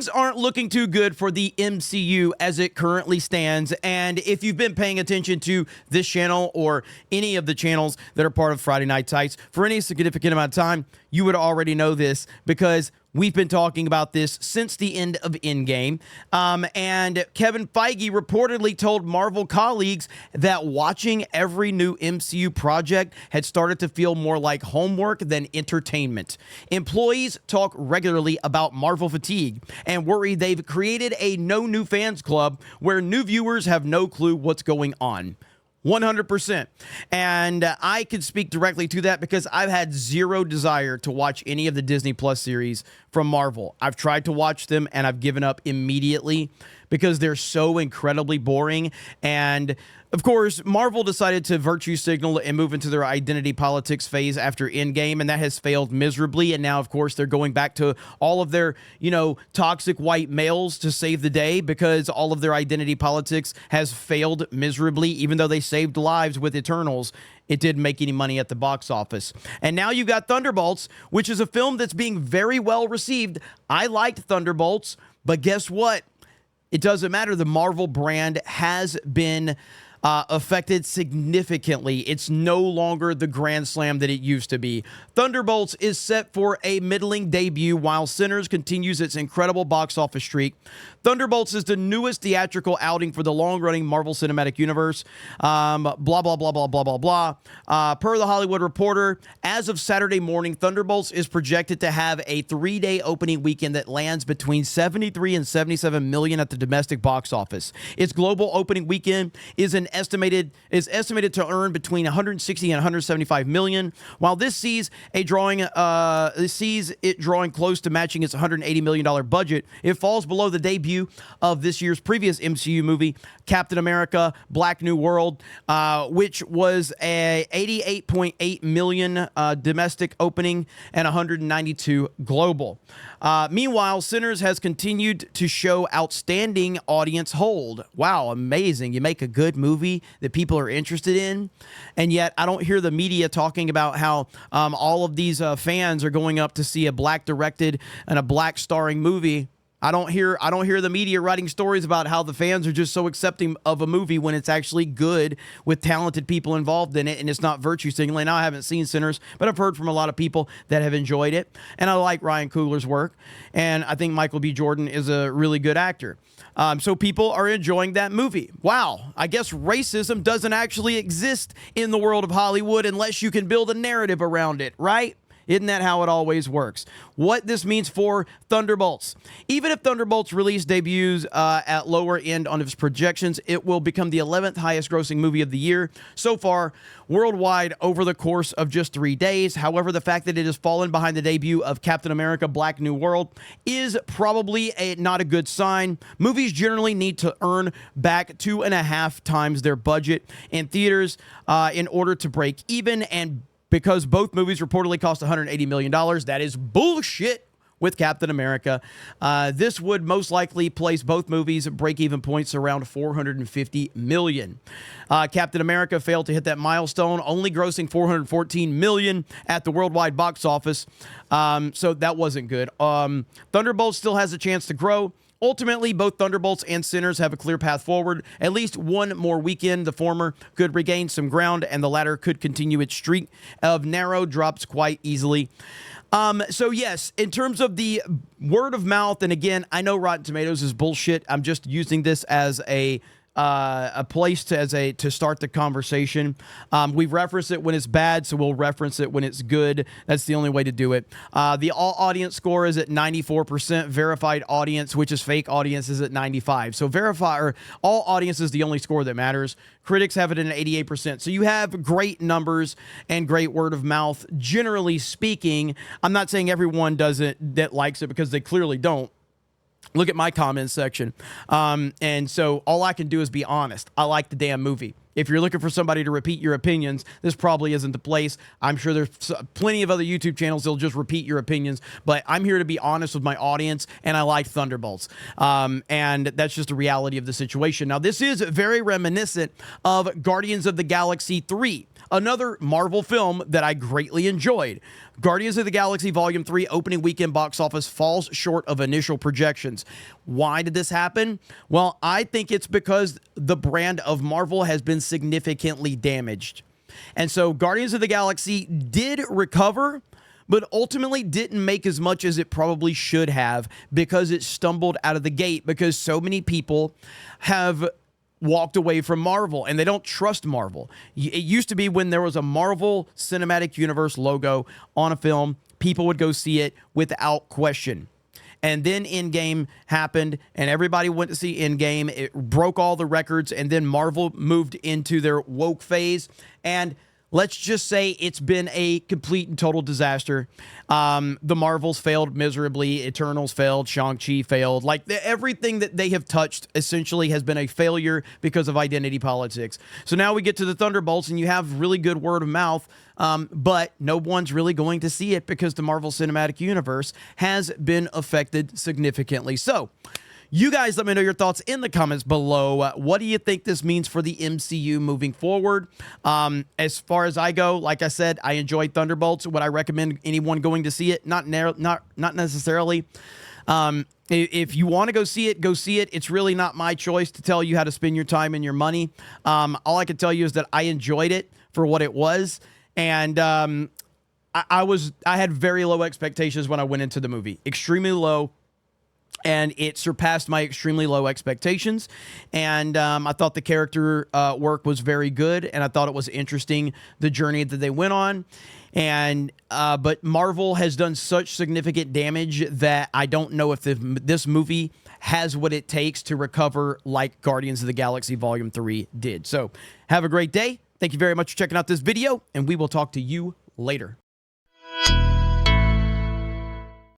Things aren't looking too good for the MCU as it currently stands. And if you've been paying attention to this channel or any of the channels that are part of Friday Night Tights for any significant amount of time, you would already know this because we've been talking about this since the end of Endgame. And Kevin Feige reportedly told Marvel colleagues that watching every new MCU project had started to feel more like homework than entertainment. Employees talk regularly about Marvel fatigue and worry they've created a no new fans club where new viewers have no clue what's going on. 100%. And I could speak directly to that because I've had zero desire to watch any of the Disney Plus series from Marvel. I've tried to watch them and I've given up immediately because they're so incredibly boring. And of course, Marvel decided to virtue signal and move into their identity politics phase after Endgame, and that has failed miserably. And now, of course, they're going back to all of their, toxic white males to save the day because all of their identity politics has failed miserably, even though they saved lives with Eternals. It didn't make any money at the box office. And now you got Thunderbolts, which is a film that's being very well received. I liked Thunderbolts, but guess what? It doesn't matter. The Marvel brand has been affected significantly. It's no longer the grand slam that it used to be. Thunderbolts is set for a middling debut while Sinners continues its incredible box office streak. Thunderbolts is the newest theatrical outing for the long-running Marvel Cinematic Universe. Blah, blah, blah, blah, blah, blah, blah. Per The Hollywood Reporter, as of Saturday morning, Thunderbolts is projected to have a 3-day opening weekend that lands between 73 and 77 million at the domestic box office. Its global opening weekend is estimated to earn between 160 and 175 million. While this sees it drawing close to matching its $180 million budget, it falls below the debut of this year's previous MCU movie, Captain America: Black New World, which was a 88.8 million domestic opening and 192 global. Meanwhile, Sinners has continued to show outstanding audience hold. Wow, amazing. You make a good movie that people are interested in, and yet I don't hear the media talking about how all of these fans are going up to see a black directed and a black starring movie. I don't hear the media writing stories about how the fans are just so accepting of a movie when it's actually good with talented people involved in it and it's not virtue signaling. Now, I haven't seen Sinners, but I've heard from a lot of people that have enjoyed it, and I like Ryan Coogler's work, and I think Michael B. Jordan is a really good actor. So people are enjoying that movie. Wow, I guess racism doesn't actually exist in the world of Hollywood unless you can build a narrative around it, right? Isn't that how it always works? What this means for Thunderbolts. Even if Thunderbolts release debuts at lower end on its projections, it will become the 11th highest grossing movie of the year so far worldwide over the course of just 3 days. However, the fact that it has fallen behind the debut of Captain America: Black New World is probably not a good sign. Movies generally need to earn back 2.5 times their budget in theaters in order to break even, and because both movies reportedly cost $180 million. That is bullshit with Captain America. This would most likely place both movies' break-even points around $450 million. Captain America failed to hit that milestone, only grossing $414 million at the worldwide box office. So that wasn't good. Thunderbolts still has a chance to grow. Ultimately, both Thunderbolts and Sinners have a clear path forward. At least one more weekend, the former could regain some ground, and the latter could continue its streak of narrow drops quite easily. So yes, in terms of the word of mouth, and again, I know Rotten Tomatoes is bullshit. I'm just using this as a place to start the conversation. We reference it when it's bad, so we'll reference it when it's good. That's the only way to do it. The all audience score is at 94%. Verified audience, which is fake audience, is at 95%. So all audience is the only score that matters. Critics have it at 88%. So you have great numbers and great word of mouth. Generally speaking, I'm not saying everyone that likes it, because they clearly don't. Look at my comments section. And so all I can do is be honest. I like the damn movie. If you're looking for somebody to repeat your opinions, this probably isn't the place. I'm sure there's plenty of other YouTube channels that'll just repeat your opinions, but I'm here to be honest with my audience, and I like Thunderbolts. And that's just the reality of the situation. Now, this is very reminiscent of Guardians of the Galaxy 3. another Marvel film that I greatly enjoyed. Guardians of the Galaxy Volume 3 opening weekend box office falls short of initial projections. Why did this happen? Well, I think it's because the brand of Marvel has been significantly damaged. And so Guardians of the Galaxy did recover, but ultimately didn't make as much as it probably should have because it stumbled out of the gate because so many people have walked away from Marvel and they don't trust Marvel. It used to be when there was a Marvel Cinematic Universe logo on a film, people would go see it without question. And then Endgame happened, and everybody went to see Endgame. It broke all the records, and then Marvel moved into their woke phase. And let's just say it's been a complete and total disaster. The Marvels failed miserably. Eternals failed. Shang-Chi failed. Like, everything that they have touched essentially has been a failure because of identity politics. So now we get to the Thunderbolts, and you have really good word of mouth, but no one's really going to see it because the Marvel Cinematic Universe has been affected significantly. So, you guys let me know your thoughts in the comments below. What do you think this means for the MCU moving forward? As far as I go, like I said, I enjoyed Thunderbolts. Would I recommend anyone going to see it? Not necessarily. If you want to go see it, go see it. It's really not my choice to tell you how to spend your time and your money. All I can tell you is that I enjoyed it for what it was. And I had very low expectations when I went into the movie. Extremely low. And it surpassed my extremely low expectations. And I thought the character work was very good. And I thought it was interesting, the journey that they went on. And but Marvel has done such significant damage that I don't know if this movie has what it takes to recover like Guardians of the Galaxy Volume 3 did. So have a great day. Thank you very much for checking out this video. And we will talk to you later.